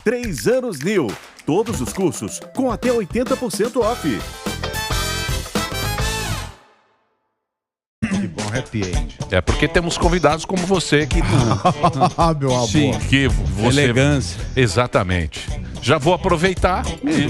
3 anos New. Todos os cursos com até 80% off. Que bom happy end. É porque temos convidados como você que... Meu amor. Sim, que você... Elegância. Exatamente. Já vou aproveitar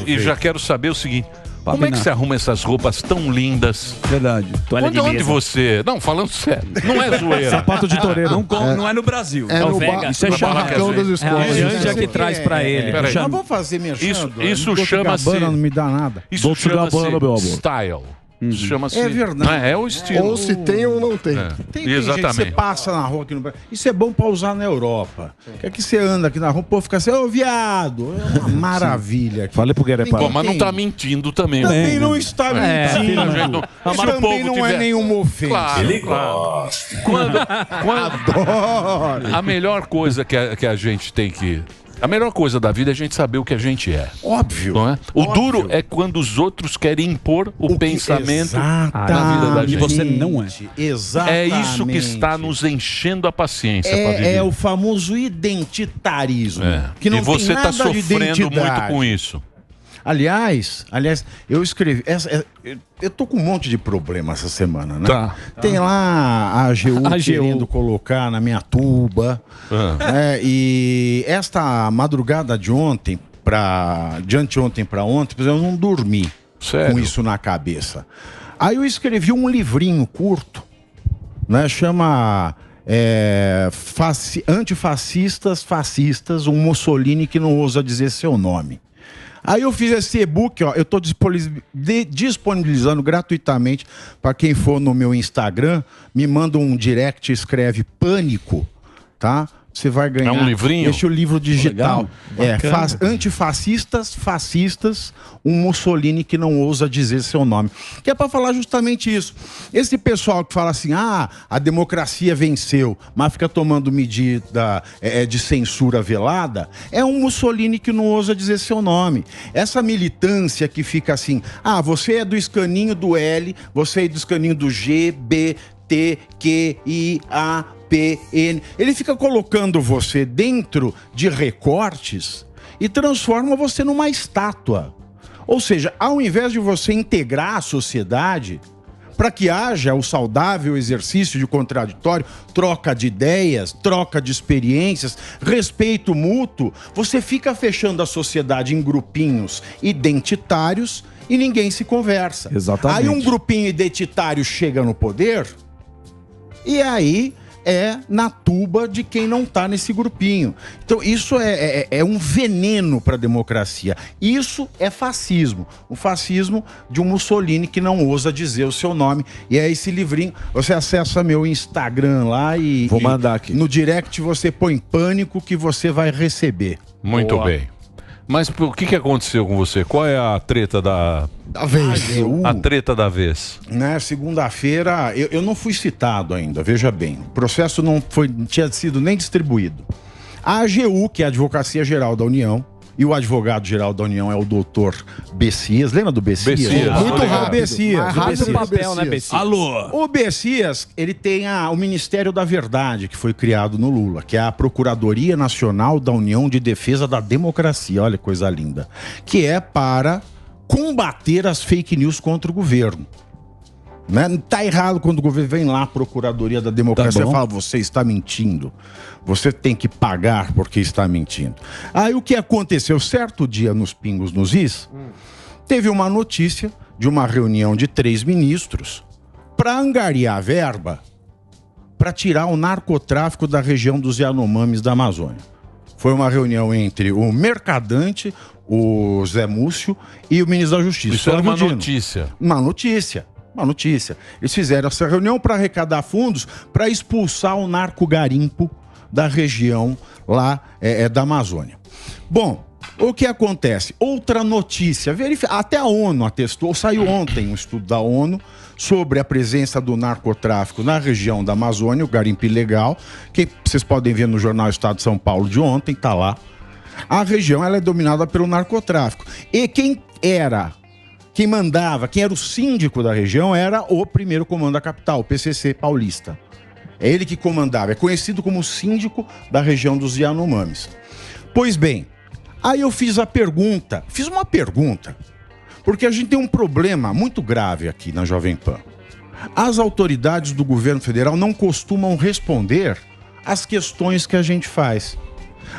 e já quero saber o seguinte... Como é que você arruma essas roupas tão lindas? Verdade. Onde você... Não, falando sério. Não é zoeira. Sapato de toureiro. Não é no Brasil. É no Isso é charracão das escolas. É a Janja que traz pra ele. Mas vamos fazer minha Isso chama-se... Gabbana não me dá nada. Isso chama-se style. Isso chama-se... É verdade. Não é o estilo. Ou se tem ou não tem. Tem gente que você passa na rua aqui no Brasil. Isso é bom pra usar na Europa. Que que você anda aqui na rua, o povo fica assim, ô viado. É uma maravilha. Aqui. Falei pro Guerreiro. Pô, mas não tá mentindo também. Também não está mentindo. Mas também não é nenhuma ofensa. Claro, Ele claro. gosta. Adoro. A melhor coisa que a gente tem que... A melhor coisa da vida é a gente saber o que a gente é. Óbvio. Não é? O Óbvio. duro é quando os outros querem impor o pensamento na vida da gente. E você não é. Exatamente. É isso que está nos enchendo a paciência para viver. É o famoso identitarismo. Que não e você tem nada está de sofrendo identidade. muito com isso. Aliás, eu escrevi. Eu tô com um monte de problema essa semana, né? Tá. Tem lá a AGU querendo colocar na minha tuba. E esta madrugada de ontem, de anteontem para ontem, eu não dormi Sério? com isso na cabeça. Aí eu escrevi um livrinho curto, né? Chama Antifascistas, Fascistas, um Mussolini que não ousa dizer seu nome. Aí eu fiz esse e-book, ó, eu estou disponibilizando gratuitamente para quem for no meu Instagram, me manda um direct, escreve Pânico, tá? Você vai ganhar. É um livrinho? Este é o livro digital. Legal. Antifascistas, Fascistas, um Mussolini que não ousa dizer seu nome. Que é para falar justamente isso. Esse pessoal que fala assim, a democracia venceu, mas fica tomando medida de censura velada, é um Mussolini que não ousa dizer seu nome. Essa militância que fica assim, você é do escaninho do L, você é do escaninho do G, B, T, Q, I, A, PN. Ele fica colocando você dentro de recortes e transforma você numa estátua. Ou seja, ao invés de você integrar a sociedade, para que haja o saudável exercício de contraditório, troca de ideias, troca de experiências, respeito mútuo, você fica fechando a sociedade em grupinhos identitários e ninguém se conversa. Exatamente. Aí um grupinho identitário chega no poder e aí na tuba de quem não está nesse grupinho. Então isso é um veneno para a democracia. Isso é fascismo. O fascismo de um Mussolini que não ousa dizer o seu nome. E é esse livrinho. Você acessa meu Instagram lá e... Vou mandar aqui. No direct você põe Pânico que você vai receber. Muito bem. Mas o que aconteceu com você? Qual é a treta da vez? A treta da vez. Né, segunda-feira, eu não fui citado ainda, veja bem. O processo não tinha sido nem distribuído. A AGU, que é a Advocacia Geral da União, e o advogado-geral da União é o doutor Bessias. Lembra do Bessias? Muito rápido. Bessias. Rápido papel, né, Bessias? Alô? O Bessias, ele tem o Ministério da Verdade, que foi criado no Lula, que é a Procuradoria Nacional da União de Defesa da Democracia. Olha que coisa linda. Que é para combater as fake news contra o governo. Né? Tá errado quando o governo vem lá, a Procuradoria da Democracia, e fala, você está mentindo. Você tem que pagar porque está mentindo. Aí o que aconteceu? Certo dia, nos Pingos nos Is, teve uma notícia de uma reunião de 3 ministros para angariar verba para tirar o narcotráfico da região dos Yanomamis da Amazônia. Foi uma reunião entre o Mercadante, o Zé Múcio e o ministro da Justiça. Isso era uma notícia. Uma notícia. Eles fizeram essa reunião para arrecadar fundos para expulsar o narco-garimpo da região lá da Amazônia. Bom, o que acontece? Outra notícia, até a ONU atestou, saiu ontem um estudo da ONU sobre a presença do narcotráfico na região da Amazônia, o garimpo ilegal, que vocês podem ver no jornal Estado de São Paulo de ontem, tá lá. A região ela é dominada pelo narcotráfico. E quem mandava, quem era o síndico da região era o primeiro comando da capital, o PCC paulista. É ele que comandava, é conhecido como síndico da região dos Yanomamis. Pois bem, Aí eu fiz uma pergunta, porque a gente tem um problema muito grave aqui na Jovem Pan. As autoridades do governo federal não costumam responder às questões que a gente faz.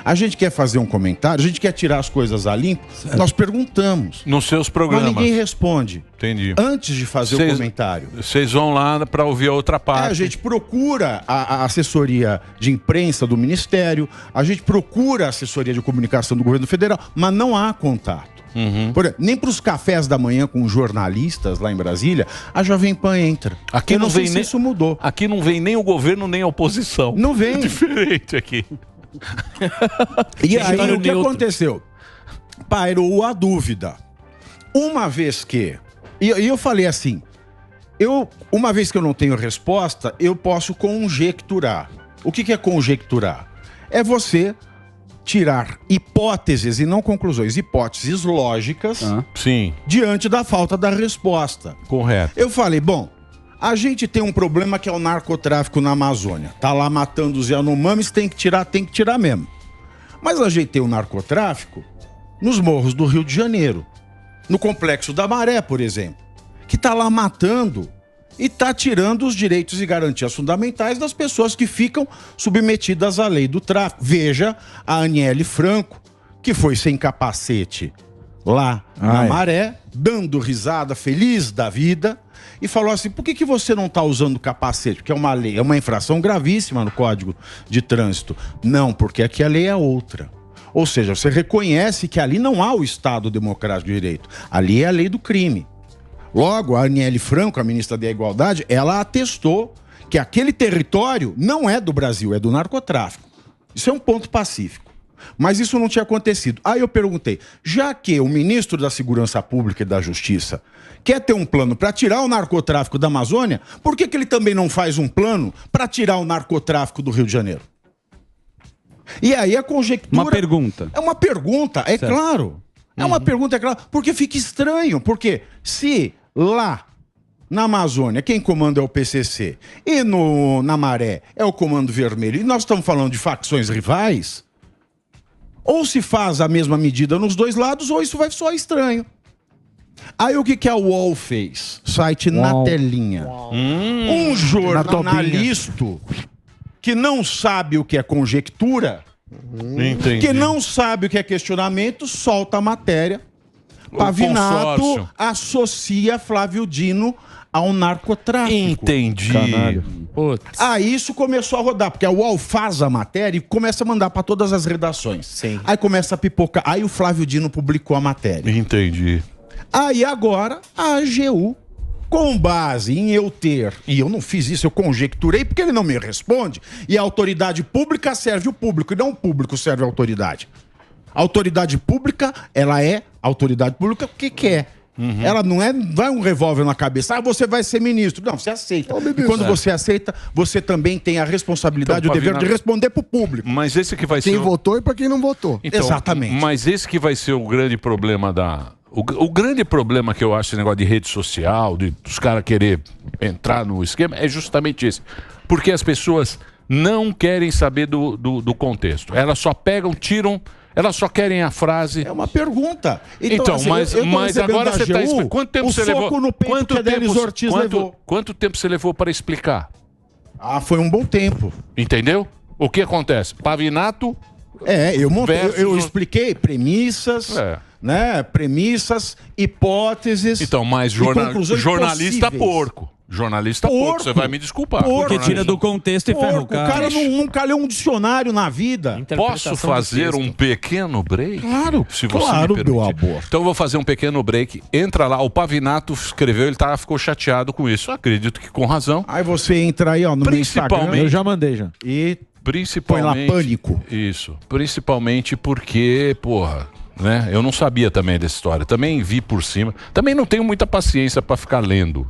A gente quer fazer um comentário, a gente quer tirar as coisas a limpo, nós perguntamos. Nos seus programas. Mas ninguém responde. Entendi. Antes de fazer o comentário. Vocês vão lá para ouvir a outra parte. A gente procura a assessoria de imprensa do Ministério, a gente procura a assessoria de comunicação do governo federal, mas não há contato. Por exemplo, nem para os cafés da manhã com jornalistas lá em Brasília, a Jovem Pan entra. Aqui não vem nem isso mudou. Aqui não vem nem o governo nem a oposição. Não vem. É diferente aqui. E aí o que aconteceu? Pairou a dúvida. Uma vez que... E eu falei assim, uma vez que eu não tenho resposta, eu posso conjecturar. O que é conjecturar? É você tirar hipóteses e não conclusões, hipóteses lógicas sim, diante da falta da resposta. Correto. Eu falei, bom, a gente tem um problema que é o narcotráfico na Amazônia. Tá lá matando os Yanomamis, tem que tirar mesmo. Mas a gente tem o narcotráfico nos morros do Rio de Janeiro, no Complexo da Maré, por exemplo, que tá lá matando e tá tirando os direitos e garantias fundamentais das pessoas que ficam submetidas à lei do tráfico. Veja a Aniele Franco, que foi sem capacete lá na Maré, dando risada, feliz da vida, e falou assim, por que você não está usando capacete? Porque é uma lei, é uma infração gravíssima no Código de Trânsito. Não, porque aqui a lei é outra. Ou seja, você reconhece que ali não há o Estado Democrático de Direito. Ali é a lei do crime. Logo, a Aniele Franco, a ministra da Igualdade, ela atestou que aquele território não é do Brasil, é do narcotráfico. Isso é um ponto pacífico. Mas isso não tinha acontecido. Aí eu perguntei, já que o ministro da Segurança Pública e da Justiça quer ter um plano para tirar o narcotráfico da Amazônia, por que ele também não faz um plano para tirar o narcotráfico do Rio de Janeiro? E aí a conjectura... Uma pergunta. É uma pergunta, é claro. É uma pergunta, é claro. Porque fica estranho. Porque se lá na Amazônia quem comanda é o PCC e na Maré é o Comando Vermelho, e nós estamos falando de facções rivais, ou se faz a mesma medida nos dois lados, ou isso vai soar estranho. Aí o que a UOL fez? Site na telinha. Um jornalista que não sabe o que é conjectura, que não sabe o que é questionamento, solta a matéria. Pavinato associa Flávio Dino ao narcotráfico. Entendi. Aí isso começou a rodar, porque a UOL faz a matéria e começa a mandar para todas as redações. Sim. Aí começa a pipocar. Aí o Flávio Dino publicou a matéria. Entendi. Aí agora a AGU, com base em eu ter, e eu não fiz isso, eu conjecturei porque ele não me responde, e a autoridade pública serve o público, e não o público serve a autoridade. A autoridade pública, ela é autoridade pública porque quer. Ela não é, vai um revólver na cabeça, você vai ser ministro. Não, você aceita. E quando você aceita, você também tem a responsabilidade, o dever de responder para o público. Mas esse que vai ser... Quem votou e para quem não votou. Então, exatamente. Mas esse que vai ser o grande problema da... O grande problema que eu acho esse negócio de rede social, dos caras querer entrar no esquema, é justamente esse. Porque as pessoas não querem saber do contexto. Elas só pegam, tiram... Elas só querem a frase. É uma pergunta. Então assim, mas agora você está explicando. Quanto tempo você levou? Quanto tempo você levou para explicar? Ah, foi um bom tempo. Entendeu? O que acontece? Pavinato. Eu expliquei premissas, né? Premissas, hipóteses. Então, mas jornalista porco. Jornalista porco, você vai me desculpar. Porque tira do contexto e ferra o cara. O cara nunca leu um dicionário na vida. Posso fazer um pequeno break? Claro, se você me permitir. Meu amor. Então eu vou fazer um pequeno break. Entra lá, o Pavinato escreveu, ele ficou chateado com isso. Eu acredito que com razão. Aí você entra aí, ó, no meu Instagram. Eu já mandei já. E principalmente, põe lá pânico. Isso. Principalmente porque, porra, né? Eu não sabia também dessa história. Também vi por cima. Também não tenho muita paciência para ficar lendo.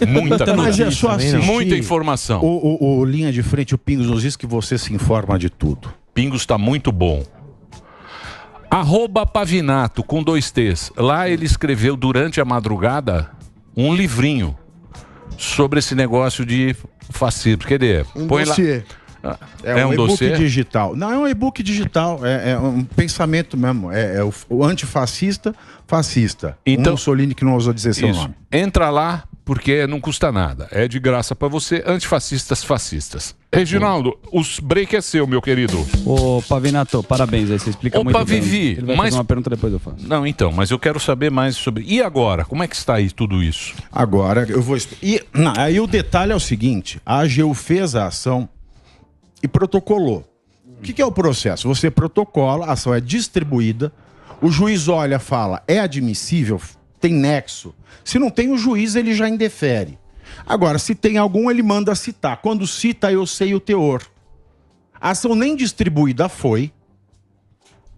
Muita coisa. Mas é só assistir. Muita informação. O Linha de Frente, o Pingos nos diz que você se informa de tudo. Pingos tá muito bom. @Pavinato, com 2 T's. Lá ele escreveu durante a madrugada um livrinho sobre esse negócio de fascismo. Quer dizer, põe lá. É um e-book dossiê? digital. Não, é um e-book digital. É um pensamento mesmo. É o antifascista, fascista. Então, Mussolini que não ousou dizer seu Isso. nome. Entra lá, porque não custa nada. É de graça pra você, antifascistas, fascistas. Reginaldo, os break é seu, meu querido. Ô, Pavinato, parabéns. Aí você explica Opa, muito bem. Vivi, Ele vai mas- fazer uma pergunta, depois eu faço. Não, então, mas eu quero saber mais sobre... E agora? Como é que está aí tudo isso? Agora, eu vou... Aí o detalhe é o seguinte. A AGU fez a ação e protocolou. O que é o processo? Você protocola, a ação é distribuída, o juiz olha, fala, é admissível, tem nexo. Se não tem, o juiz ele já indefere. Agora, se tem algum, ele manda citar. Quando cita, eu sei o teor. A ação nem distribuída foi.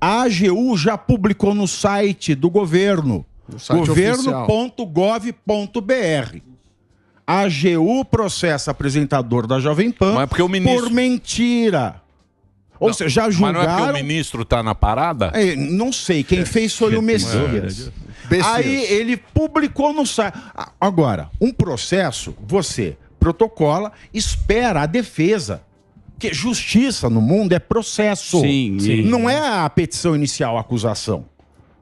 A AGU já publicou no site do governo. site governo.gov.br. A AGU processa apresentador da Jovem Pan Mas é porque o ministro- por mentira. Ou seja, já Mas não é porque julgaram... o ministro tá na parada? Não sei, quem fez foi o Messias. Aí ele publicou no site. Agora, um processo, você protocola, espera a defesa. Porque justiça no mundo é processo. Sim, sim. Não é a petição inicial, a acusação.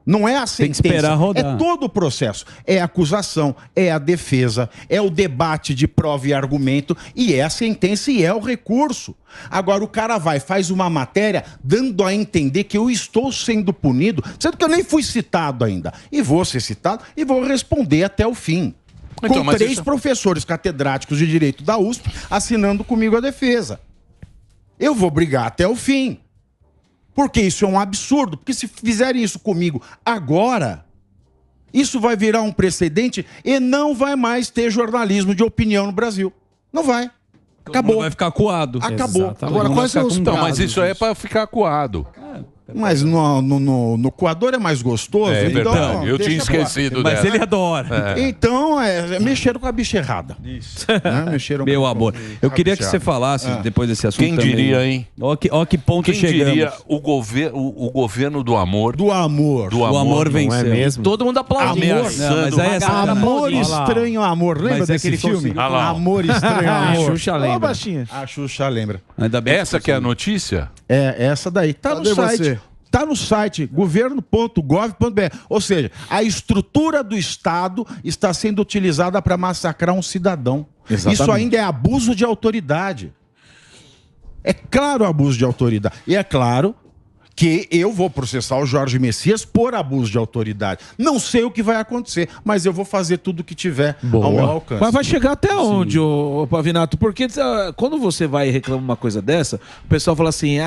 Não é a sentença. Tem que esperar rodar. É todo o processo. É a acusação, é a defesa, é o debate de prova e argumento, e é a sentença e é o recurso. Agora o cara faz uma matéria dando a entender que eu estou sendo punido, sendo que eu nem fui citado ainda. E vou ser citado e vou responder até o fim. Então, Com mas 3 isso- professores catedráticos de Direito da USP assinando comigo a defesa. Eu vou brigar até o fim. Porque isso é um absurdo. Porque se fizerem isso comigo agora, isso vai virar um precedente e não vai mais ter jornalismo de opinião no Brasil. Não vai. Acabou. Vai ficar coado. Acabou. Agora, quais são os Não, mas prazos isso aí é disso? pra ficar acuado. Mas no coador é mais gostoso. É então, verdade, eu deixa tinha coar. esquecido Mas dessa. ele adora. Então, mexeram com a bicha errada. Isso. Mexeram Meu com amor, eu queria que você falasse, depois desse assunto Quem também. diria, hein? Ó que ponto Quem chegamos. diria o governo do amor? Do amor. Do O amor não é venceu. mesmo? Todo mundo aplaudindo. Ameaçando. Não, mas aí essa cara- Amor Olha lá. Estranho Amor. Lembra Mas é desse que ele filme? conseguiu- Ah lá, ó. Amor Estranho A Amor. Xuxa lembra. baixinha. A Xuxa lembra. Ainda bem Essa que é a notícia? É, essa daí. Tá Cadê no site. você? Tá no site governo.gov.br. Ou seja, a estrutura do Estado está sendo utilizada para massacrar um cidadão. Exatamente. Isso ainda é abuso de autoridade. É claro abuso de autoridade. E é claro que eu vou processar o Jorge Messias por abuso de autoridade. Não sei o que vai acontecer, mas eu vou fazer tudo o que tiver ao meu alcance. Mas vai chegar até onde, ô Pavinato? Porque quando você vai e reclama uma coisa dessa, o pessoal fala assim,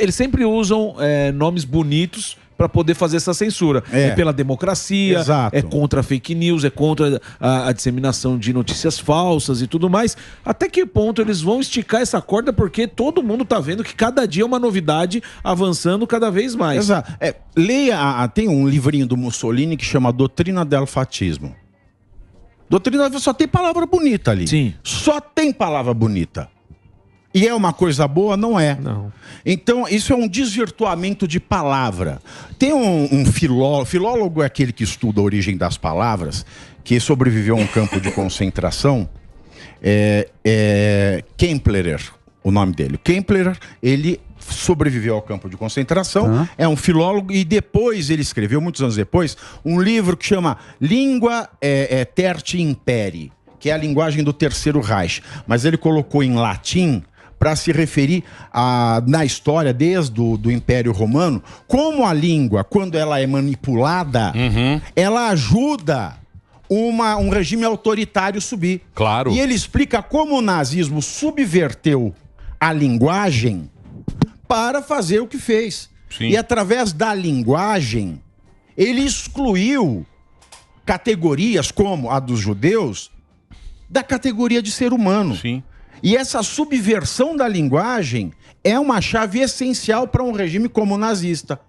eles sempre usam nomes bonitos para poder fazer essa censura. É pela democracia, Exato. é contra a fake news, é contra a disseminação de notícias falsas e tudo mais. Até que ponto eles vão esticar essa corda? Porque todo mundo tá vendo que cada dia é uma novidade avançando cada vez mais. Exato. Leia, tem um livrinho do Mussolini que chama Doutrina del Fatismo. Doutrina só tem palavra bonita ali. Sim. Só tem palavra bonita. E é uma coisa boa? Não é. Não. Então, isso é um desvirtuamento de palavra. Tem um filólogo é aquele que estuda a origem das palavras, que sobreviveu a um campo de concentração, Kemplerer, o nome dele. Kemplerer, ele sobreviveu ao campo de concentração, é um filólogo, e depois ele escreveu, muitos anos depois, um livro que chama Língua Terti Imperi, que é a linguagem do Terceiro Reich. Mas ele colocou em latim para se referir na história, desde do Império Romano, como a língua, quando ela é manipulada, ela ajuda um regime autoritário subir. Claro. E ele explica como o nazismo subverteu a linguagem para fazer o que fez. Sim. E através da linguagem, ele excluiu categorias como a dos judeus da categoria de ser humano. Sim. E essa subversão da linguagem é uma chave essencial para um regime como o nazista.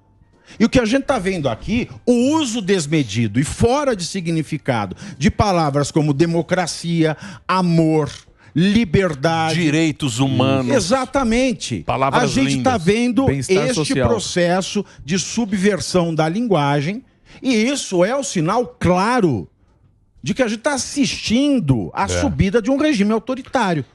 E o que a gente está vendo aqui, o uso desmedido e fora de significado de palavras como democracia, amor, liberdade, Direitos humanos. Exatamente. Palavras a gente está lindas. vendo Bem-estar este social. processo de subversão da linguagem, e isso é o sinal claro de que a gente está assistindo à subida de um regime autoritário.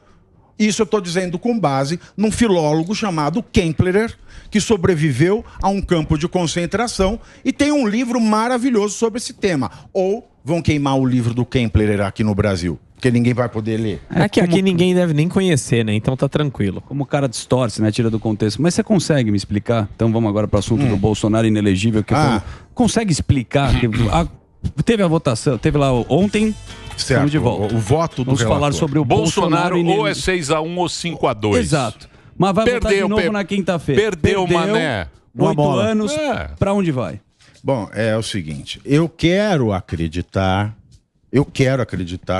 Isso eu estou dizendo com base num filólogo chamado Kemplerer, que sobreviveu a um campo de concentração e tem um livro maravilhoso sobre esse tema. Ou vão queimar o livro do Kemplerer aqui no Brasil, porque ninguém vai poder ler. É que aqui ninguém deve nem conhecer, né? Então tá tranquilo. Como o cara distorce, né? Tira do contexto. Mas você consegue me explicar? Então vamos agora para o assunto do Bolsonaro inelegível. Consegue explicar? Teve a votação, teve lá ontem... Certo, de volta. O voto do Vamos relator. falar sobre o Bolsonaro ou é 6-1 ou 5-2. Exato. Mas vai votar de novo na quinta-feira. Perdeu, Mané. 8 anos, pra onde vai? Bom, é o seguinte, eu quero acreditar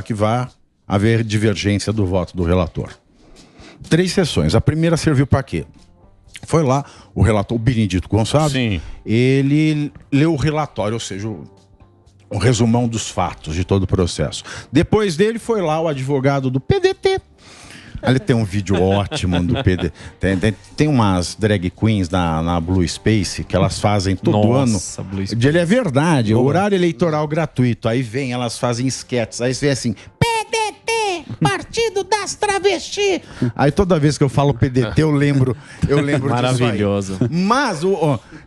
que vai haver divergência do voto do relator. 3 sessões. A primeira serviu para quê? Foi lá, o relator, o Benedito Gonçalves, Sim. Ele leu o relatório, ou seja, um resumão dos fatos de todo o processo. Depois dele foi lá o advogado do PDT. Ali tem um vídeo ótimo do PDT. Tem umas drag queens na Blue Space que elas fazem todo ano. Ele é verdade, horário eleitoral gratuito. Aí vem, elas fazem esquetes. Aí você vê assim, PDT, Partido das Travestis. Aí toda vez que eu falo PDT, eu lembro Maravilhoso. disso aí. Mas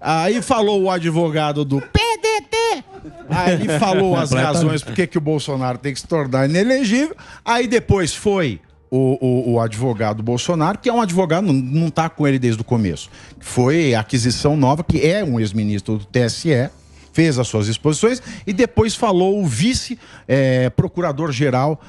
aí falou o advogado do PDT. Aí ele falou as razões por que o Bolsonaro tem que se tornar inelegível. Aí depois foi o advogado Bolsonaro, que é um advogado, não está com ele desde o começo. Foi a aquisição nova, que é um ex-ministro do TSE, fez as suas exposições, e depois falou o vice-procurador-geral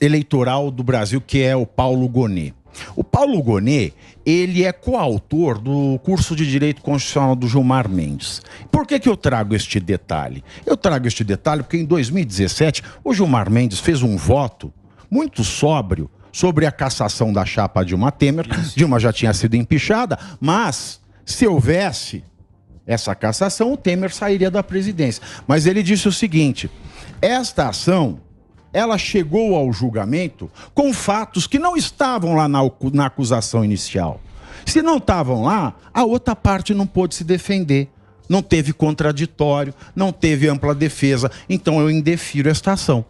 eleitoral do Brasil, que é o Paulo Gonet. O Paulo Gonet, ele é coautor do curso de Direito Constitucional do Gilmar Mendes. Por que eu trago este detalhe? Eu trago este detalhe porque em 2017 o Gilmar Mendes fez um voto muito sóbrio sobre a cassação da chapa Dilma Temer. Dilma já tinha sido empichada, mas se houvesse essa cassação, o Temer sairia da presidência. Mas ele disse o seguinte, esta ação, ela chegou ao julgamento com fatos que não estavam lá na acusação inicial. Se não estavam lá, a outra parte não pôde se defender. Não teve contraditório, não teve ampla defesa. Então eu indefiro esta ação.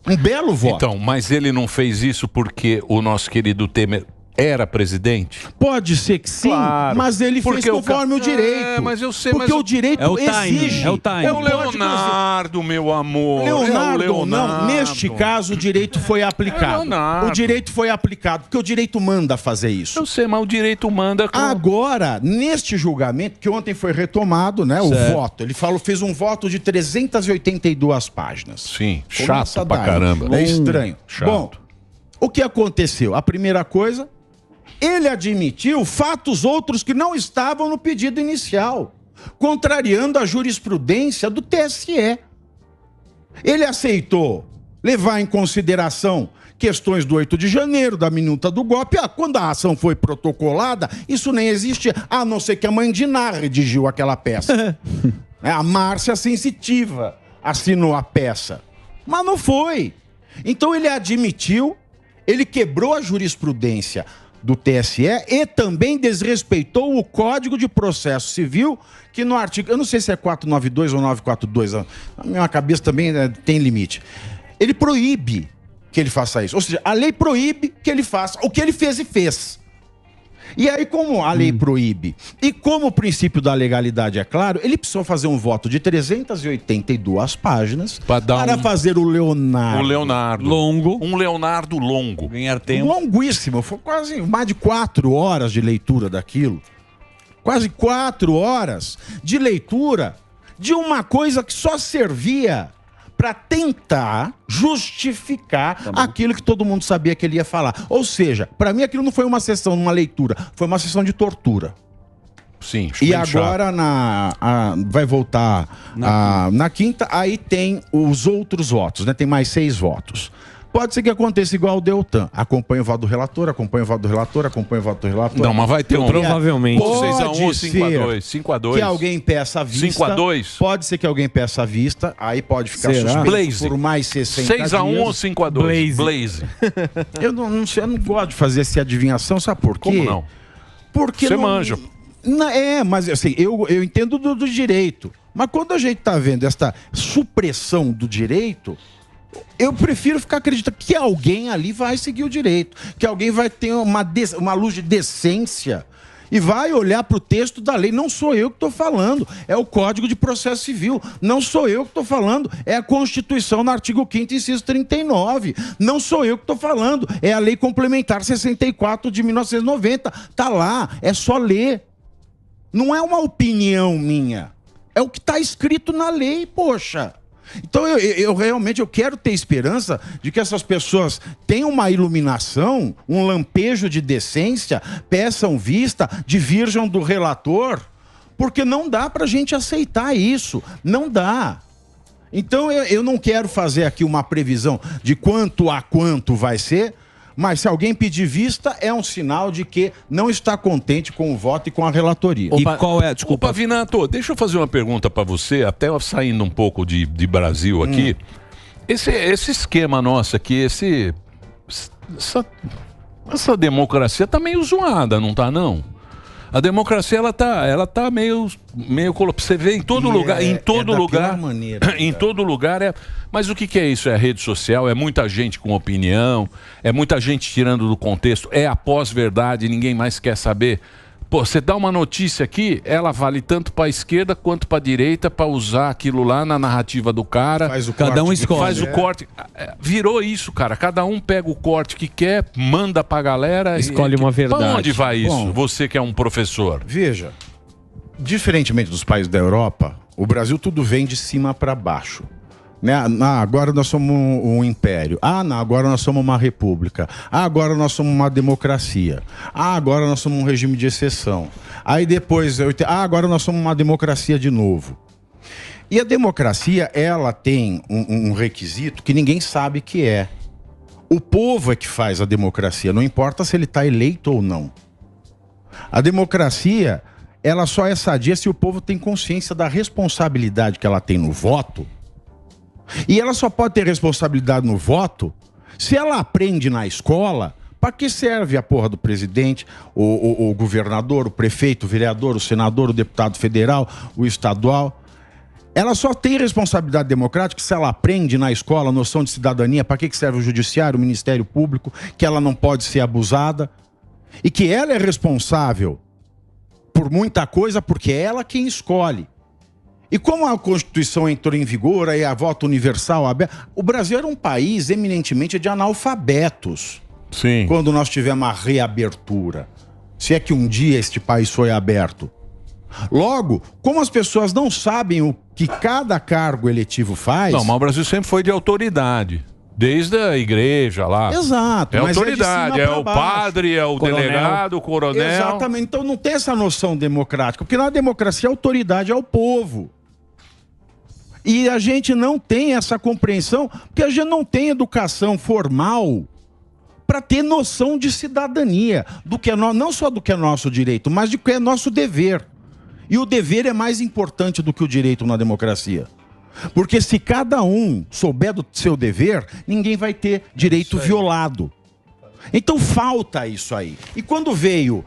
Um belo voto. Então, mas ele não fez isso porque o nosso querido Temer era presidente? Pode ser que sim, claro, mas ele fez conforme o direito. Mas eu sei, porque o direito exige. É o Leonardo, meu amor. Leonardo, não. Neste caso, o direito foi aplicado. O direito foi aplicado, porque o direito manda fazer isso. Eu sei, mas o direito manda... Agora, neste julgamento, que ontem foi retomado, né, o voto, ele fez um voto de 382 páginas. Sim, chato pra caramba. É estranho. Chato. Bom, o que aconteceu? A primeira coisa... Ele admitiu fatos outros que não estavam no pedido inicial, contrariando a jurisprudência do TSE. Ele aceitou levar em consideração questões do 8 de janeiro, da minuta do golpe. Quando a ação foi protocolada, isso nem existe, a não ser que a mãe de Ná redigiu aquela peça. A Márcia Sensitiva assinou a peça. Mas não foi. Então ele admitiu, ele quebrou a jurisprudência do TSE e também desrespeitou o Código de Processo Civil, que no artigo, eu não sei se é 492 ou 942, na minha cabeça também tem limite. Ele proíbe que ele faça isso. Ou seja, a lei proíbe que ele faça o que ele fez e fez. E aí, como a lei proíbe, e como o princípio da legalidade é claro, ele precisou fazer um voto de 382 páginas para fazer o Leonardo. O Leonardo. Longo. Um Leonardo longo. Ganhar tempo. Longuíssimo. Foi quase mais de 4 horas de leitura daquilo. Quase 4 horas de leitura de uma coisa que só servia para tentar justificar aquilo que todo mundo sabia que ele ia falar. Ou seja, para mim aquilo não foi uma sessão, uma leitura, foi uma sessão de tortura. Sim. E agora vai voltar na quinta, aí tem os outros votos, né? Tem mais 6 votos. Pode ser que aconteça igual o Deltan. Acompanha o voto do relator, acompanha o voto do relator, acompanha o voto do relator. Não, mas vai ter provavelmente. 6-1 ou 5-2. 5-2. Que alguém peça a vista. 5-2. Pode ser que alguém peça a vista, aí pode ficar suspenso por mais 60 dias. 6-1 ou 5-2? Blaze. Eu não sei, eu não gosto de fazer essa adivinhação, sabe por quê? Como não? Porque você manja. Mas assim, eu entendo do direito. Mas quando a gente está vendo esta supressão do direito, Eu prefiro ficar acreditando que alguém ali vai seguir o direito, que alguém vai ter uma luz de decência e vai olhar para o texto da lei. Não sou eu que estou falando, é o Código de Processo Civil. Não sou eu que estou falando, é a Constituição no artigo 5º, inciso 39. Não sou eu que estou falando, é a Lei Complementar 64 de 1990. Está lá, é só ler. Não é uma opinião minha, é o que está escrito na lei, poxa. Então eu realmente quero ter esperança de que essas pessoas tenham uma iluminação, um lampejo de decência, peçam vista, divirjam do relator, porque não dá para a gente aceitar isso, não dá. Então eu não quero fazer aqui uma previsão de quanto a quanto vai ser, mas se alguém pedir vista, é um sinal de que não está contente com o voto e com a relatoria. E qual é? Desculpa, Pavinato, deixa eu fazer uma pergunta para você, até saindo um pouco de Brasil aqui. Esse esquema nosso aqui, essa democracia tá meio zoada, não tá não? A democracia ela tá meio você vê em todo lugar, em todo lugar, em todo lugar é. Mas o que é isso? É rede social, é muita gente com opinião, é muita gente tirando do contexto, é a pós-verdade, ninguém mais quer saber. Pô, você dá uma notícia aqui, ela vale tanto para a esquerda quanto para a direita para usar aquilo lá na narrativa do cara. Cada um escolhe. Faz o corte. Virou isso, cara. Cada um pega o corte que quer, manda pra galera. Escolhe uma verdade. Pra onde vai isso? Bom, você que é um professor. Veja, diferentemente dos países da Europa, o Brasil tudo vem de cima para baixo. Né? Agora nós somos um império. Não, agora nós somos uma república. Agora nós somos uma democracia. Agora nós somos um regime de exceção. Aí depois, agora nós somos uma democracia de novo. E a democracia, ela tem um requisito que ninguém sabe que é. O povo é que faz a democracia, não importa se ele está eleito ou não. A democracia, ela só é sadia se o povo tem consciência da responsabilidade que ela tem no voto. E ela só pode ter responsabilidade no voto se ela aprende na escola para que serve a porra do presidente, o governador, o prefeito, o vereador, o senador, o deputado federal, o estadual. Ela só tem responsabilidade democrática se ela aprende na escola a noção de cidadania, para que serve o judiciário, o Ministério Público, que ela não pode ser abusada e que ela é responsável por muita coisa porque é ela quem escolhe. E como a Constituição entrou em vigor, aí a voto universal aberta, o Brasil era um país eminentemente de analfabetos. Sim. Quando nós tivemos a reabertura. Se é que um dia este país foi aberto. Logo, como as pessoas não sabem o que cada cargo eletivo faz... Não, mas o Brasil sempre foi de autoridade. Desde a igreja lá. Exato. É mas autoridade, é o baixo. padre, é o delegado, o coronel. Exatamente, então não tem essa noção democrática. Porque na democracia a autoridade é o povo. E a gente não tem essa compreensão, porque a gente não tem educação formal para ter noção de cidadania, do que é não só do que é nosso direito, mas do que é nosso dever. E o dever é mais importante do que o direito na democracia. Porque se cada um souber do seu dever, ninguém vai ter direito violado. Então falta isso aí. E quando veio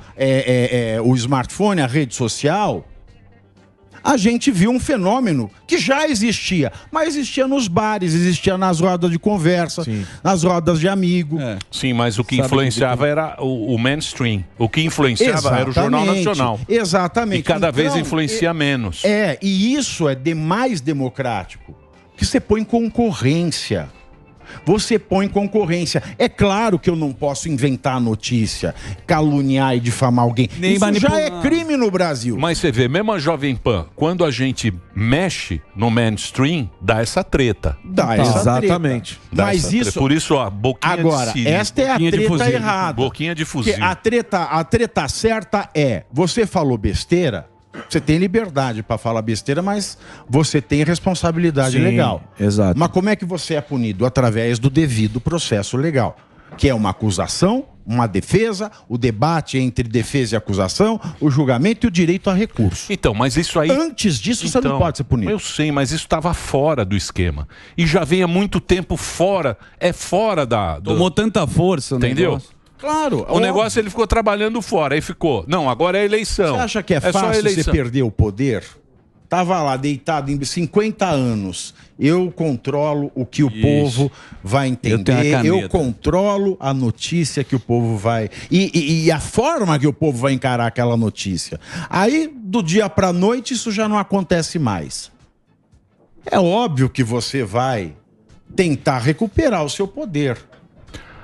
o smartphone, a rede social... a gente viu um fenômeno que já existia, mas existia nos bares, existia nas rodas de conversa, nas rodas de amigo. Sim, mas o que influenciava era o mainstream. O que influenciava era o Jornal Nacional. Exatamente. E cada vez influencia menos. E isso é mais democrático, que você põe concorrência. Você põe concorrência. É claro que eu não posso inventar notícia, caluniar e difamar alguém. Nem isso manipular. já é crime no Brasil. Mas você vê, mesmo a Jovem Pan, quando a gente mexe no mainstream, dá essa treta. Dá essa exatamente. treta. Mas isso... Por isso, ó, boquinha agora, de Siri. esta é a treta errada. Boquinha de fuzil. Porque a treta certa é, você falou besteira, você tem liberdade para falar besteira, mas você tem responsabilidade legal. Exato. Mas como é que você é punido? Através do devido processo legal, que é uma acusação, uma defesa, o debate entre defesa e acusação, o julgamento e o direito a recurso. Então, mas isso aí... Antes disso, você não pode ser punido. Eu sei, mas isso estava fora do esquema. E já vem há muito tempo fora, fora da... Tomou tanta força, entendeu? Negócio. Claro. O negócio ele ficou trabalhando fora, aí ficou. Não, agora é eleição. Você acha que é só fácil você eleição. perder o poder? Tava lá deitado em 50 anos. Eu controlo o que o povo vai entender. Eu controlo a notícia que o povo vai... E a forma que o povo vai encarar aquela notícia. Aí, do dia pra noite, isso já não acontece mais. É óbvio que você vai tentar recuperar o seu poder.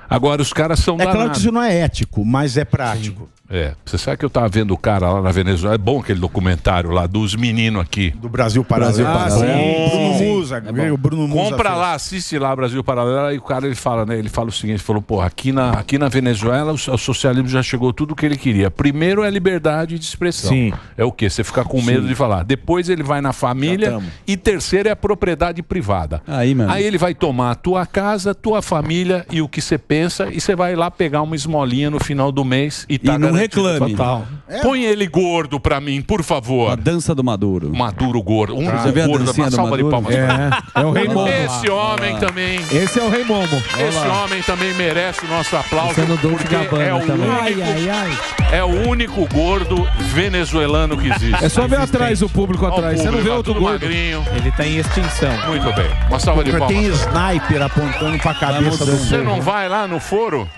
Agora, os caras são danados. É claro que isso não é ético, mas é prático. É, você sabe que eu tava vendo o cara lá na Venezuela, é bom aquele documentário lá dos meninos aqui. Do Brasil Paralelo. Bruno Musa, o Bruno Musa compra fez. lá, assiste lá Brasil Paralelo, e o cara ele fala, né? Ele fala o seguinte, ele falou, porra, aqui na Venezuela o socialismo já chegou tudo o que ele queria. Primeiro é a liberdade de expressão. Sim. É o quê? Você ficar com medo de falar. Depois ele vai na família e terceiro é a propriedade privada. Aí ele vai tomar a tua casa, tua família e o que você pensa e você vai lá pegar uma esmolinha no final do mês e tá não reclame. Total. Põe ele gordo pra mim, por favor. A dança do Maduro. Maduro gordo. Você vê a gordo. dancinha Uma do salva de Maduro? palmas. É o Rei Momo. Esse homem também. Esse é o Rei Momo. Esse homem também merece o nosso aplauso. Esse é no Dolce porque Gabbana é o também. único, é o único gordo venezuelano que existe. É só ver atrás o público atrás. Você não vê outro gordo. Magrinho. Ele tá em extinção. Muito bem. Uma salva de palmas. Tem sniper apontando pra cabeça do Você não vai lá no foro?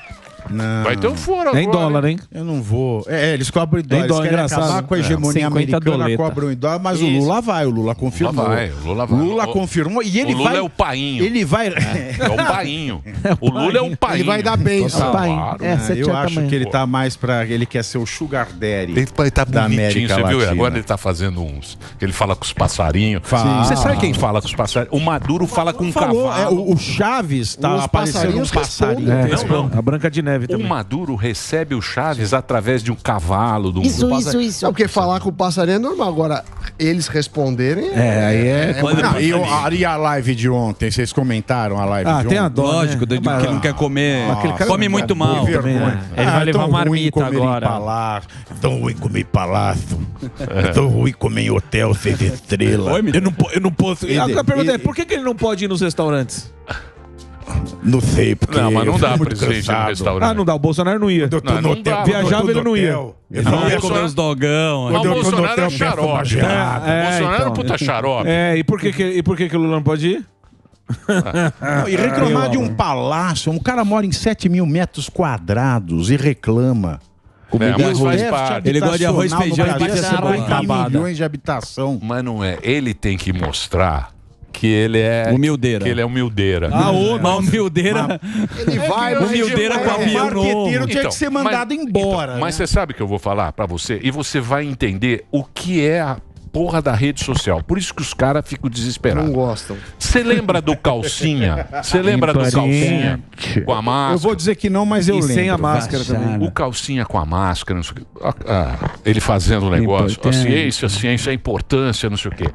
Não. Vai ter um foro É em agora, dólar, hein? Eu não vou. Eles cobram em dólar. Em dólar, Eles querem engraçado. acabar com a hegemonia 50 americana, doleta. cobram em dólar, mas o Lula vai, o Lula confirmou. O Lula vai. Lula confirmou e ele o Lula vai... é o painho. Ele vai... É o painho. O Lula é o painho. Ele vai dar bem. Claro. eu acho que ele tá mais pra... Ele quer ser o sugar daddy Ele tá da bonitinho, América você viu? Latina. Agora ele tá fazendo uns... Ele fala com os passarinhos. Fala. Você sabe quem fala com os passarinhos? O Maduro fala com um cavalo. O Chaves tá Os aparecendo um passarinhos passarinho. respondem. A Branca de Neve O também. Maduro recebe o Chaves através de um cavalo. Do Isso. Não, porque falar com o passarinho é normal. Agora, eles responderem... Aí é... Não, e a live de ontem? Vocês comentaram a live de ontem? tem a dó, Lógico, né? que não quer comer. Aquele cara Come muito mal. Que vergonha. Ele vai levar tão uma ruim marmita comer agora. Em palácio, tão ruim comer em palácio. Tão ruim comer em hotel 6 estrelas. Eu não posso... E- A pergunta é, e- por que ele não pode ir nos restaurantes? Não sei, porque Não, mas não eu dá fico muito presente no cansado. restaurante. Ah, não dá. O Bolsonaro não ia. Eu tô Não, no não hotel. dá. Viajava, eu tô ele no não ia. hotel. Ele não ia comer os dogão. Mas o eu tô no Bolsonaro hotel, é eu peço uma xarope. gelada. O Bolsonaro é então. puta xarope. E por que o Lula não pode ir? E reclamar de um palácio. Um cara mora em 7 mil metros quadrados e reclama. Mas faz Déficit parte. Ele gosta de arroz, habitacional no feijão e Brasil pizza é 50 acabada. milhões de habitação. Mas não é. Ele tem que mostrar que ele é... Humildeira. Que ele é humildeira. Uma humildeira. Ele vai... Humildeira com avião O marqueteiro novo. tinha que ser mandado embora. Mas você sabe o que eu vou falar pra você? E você vai entender o que é a porra da rede social. Por isso que os caras ficam Não desesperados. gostam. Você lembra do Calcinha? Você lembra do Calcinha? Com a máscara? Eu vou dizer que não, mas eu E lembro. sem a máscara também. O Calcinha com a máscara, não sei o quê. Ele fazendo o negócio. A ciência, a importância, não sei o quê.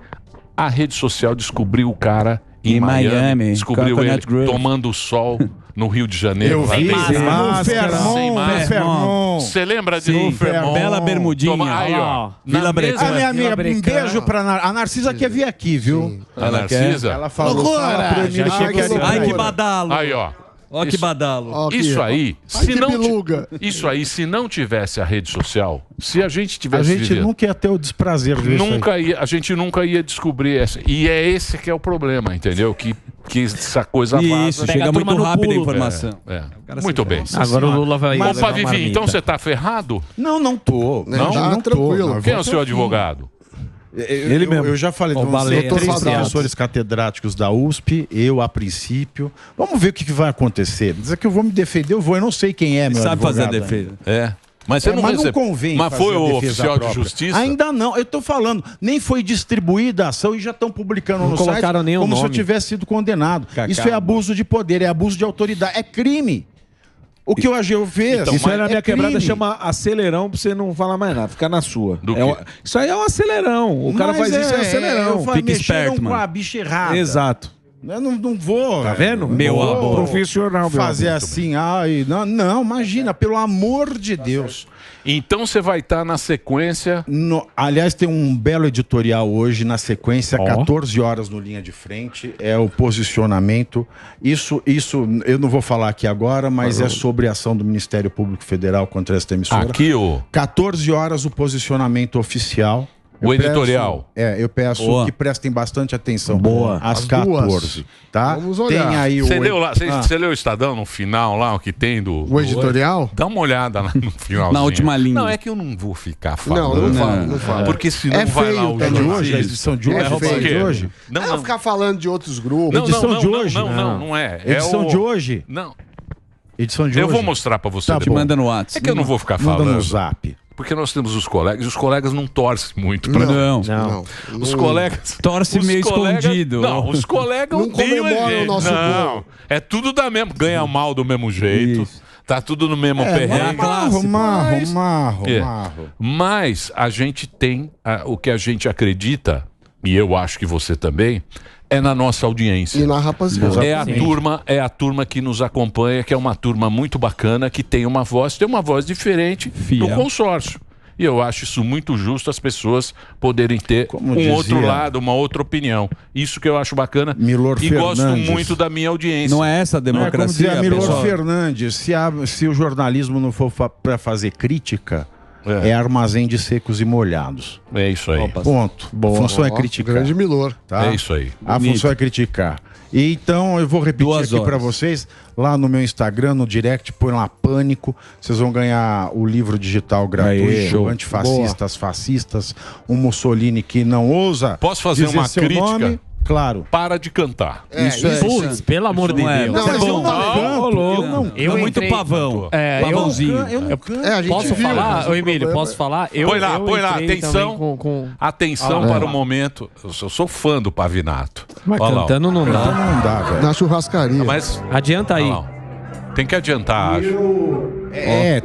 A rede social descobriu o cara em Em Miami, descobriu ele Coconut Grove. tomando sol no Rio de Janeiro. Eu lá vi. dentro. Sem máscara. Sem máscara. Fermon. Você lembra de Sim, Fermon? Bela Bermudinha. Toma, aí, ó. Vila Na Brecana. mesma- A minha amiga, um Americana. beijo pra a Narcisa quer vir aqui, viu? A Narcisa? Ela falou Loucura! pro Emílio Já que quer chegou. vir Ai, aqui. que badalo. Aí, ó. Ó, que badalo. Ó, aqui, Isso ó. aí, Ai, se que não beluga. isso aí, se não tivesse a rede social, se a gente A tivesse gente vivido, nunca ia ter o desprazer de ver isso aí. a gente nunca ia descobrir essa. E é esse que é o problema, entendeu? Que essa coisa vaza. Isso, Pega chega a turma muito no rápido a pulo. informação. Muito bem. Agora o Lula vai... Bom, levar Pavivi, marmita. então você tá ferrado? Não tô. Não, tá tranquilo. Não, Quem é o vou seu até fim. advogado? Ele mesmo. Eu já falei, O vamos Baleia. ser três Doutor professores catedráticos da USP, eu a princípio. Vamos ver o que vai acontecer. Dizer que eu vou me defender, eu vou. Eu não sei quem é, meu Sabe fazer a advogado defesa. É. Mas você não mas não recebe- convém Mas fazer foi a o defesa oficial de própria. justiça? Ainda não, eu tô falando, nem foi distribuída a ação e já estão publicando Não no site colocaram nem o como se eu nome. tivesse sido condenado. Cacá. Isso é abuso de poder, é abuso de autoridade, é crime. O que o AGU fez Então, Isso aí na minha quebrada crime. chama acelerão pra você não falar mais nada, ficar na sua. Do É quê? isso aí é um acelerão. O cara Mas faz isso, é acelerão. Eu falei, Fica mexeram esperto, com mano. a bicha errada. Exato. Eu não vou. Tá vendo? Meu Vou amor. Profissional, meu fazer amor. assim, ai, não, imagina, pelo amor de Deus. Então você vai estar na sequência. Aliás, tem um belo editorial hoje na sequência, 14 horas no Linha de Frente, é o posicionamento. Isso eu não vou falar aqui agora, mas é sobre a ação do Ministério Público Federal contra esta emissora. Aqui, ô. 14 horas o posicionamento oficial. O editorial. Eu peço Boa. que prestem bastante atenção. Boa. Às As 14, duas. tá? Vamos olhar. Tem aí Você o... leu lá, você leu o Estadão no final lá, o que tem do... O editorial? Dá uma olhada lá no final. Na última linha. Não, é que eu não vou ficar falando. Não fala, não fala. Porque senão É vai feio, lá o é de jornalista. hoje, a edição de hoje, É feio. de hoje. Não ficar falando de outros grupos. Edição de hoje? Não é. Edição de hoje? Não. Edição de Eu hoje? vou mostrar pra você Tá depois. bom. Manda no WhatsApp. É que eu não vou ficar Manda falando. no Zap. Porque nós temos os colegas não torcem muito pra Não. Os colegas. Torce os meio escondido. Não, os colegas Não odeiam a comemoram gente. o nosso Não, gol. é tudo da mesma. Ganha mal do mesmo jeito. Isso. Tá tudo no mesmo perrengue. Marro. Mas a gente tem o que a gente acredita, e eu acho que você também, é na nossa audiência. E na rapaziada. É a turma que nos acompanha, que é uma turma muito bacana, que tem uma voz diferente do consórcio. E eu acho isso muito justo, as pessoas poderem ter outro lado, uma outra opinião. Isso que eu acho bacana. Milor e Fernandes. gosto muito da minha audiência. Não é essa a democracia, Como dizia Milor pessoal? Fernandes, se o jornalismo não for para fazer crítica, é armazém de secos e molhados. É isso aí. Ponto. A função é criticar. Grande Milor. Tá? É isso aí. A função é criticar. E então eu vou repetir 2 aqui horas. para vocês, lá no meu Instagram, no direct, põe lá Pânico, vocês vão ganhar o livro digital gratuito, Antifascistas, Fascistas, um Mussolini que não ousa Posso fazer dizer uma seu crítica? nome. Claro. Para de cantar. Putz, pelo amor de Deus. Não, mas eu não canto. Eu muito entrei- pavão. Pavãozinho. Eu não canto. É, a gente Posso viu, falar, mas o ô Emílio, problema posso falar? Eu, Põe lá, entrei atenção. também com... Atenção Ah, para é. o momento. Eu sou fã do Pavinato. Mas Olha lá, ó. cantando não Então dá. não dá, velho. Na churrascaria. Mas Adianta aí. olha lá, ó. Tem que adiantar, acho.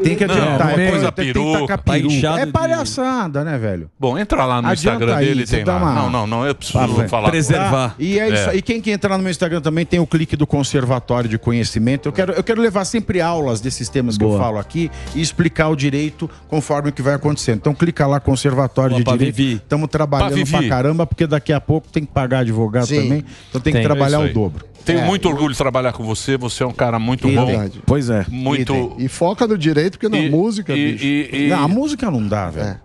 Tem que adiantar. Não, coisa tem que peruca. tacar Tá peruca. inchado É de- palhaçada, né, velho? Bom, entra lá no Adianta Instagram aí, dele, você tem dá lá. uma- Não, eu preciso Tá, falar. Preservar. E é isso. E quem quer entrar no meu Instagram também tem o clique do Conservatório de Conhecimento. Eu quero levar sempre aulas desses temas que eu falo aqui e explicar o direito conforme o que vai acontecendo. Então clica lá, Conservatório Boa, de Direito. Vivi. Estamos trabalhando Vivi. pra caramba, porque daqui a pouco tem que pagar advogado Sim. também. Então tem que Tem. trabalhar É isso o aí. dobro. Tenho muito orgulho de trabalhar com você. Você é um cara muito bom. Verdade. Pois é. Muito. E foca no direito, porque na música, bicho. Não, a música não dá, velho.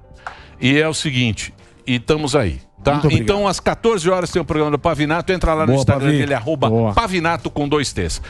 E é o seguinte, e estamos aí. Tá? Muito obrigado. Então, às 14 horas tem o programa do Pavinato. Entra lá no Boa, Instagram Pavi. dele, Boa. @Pavinato com 2 T's.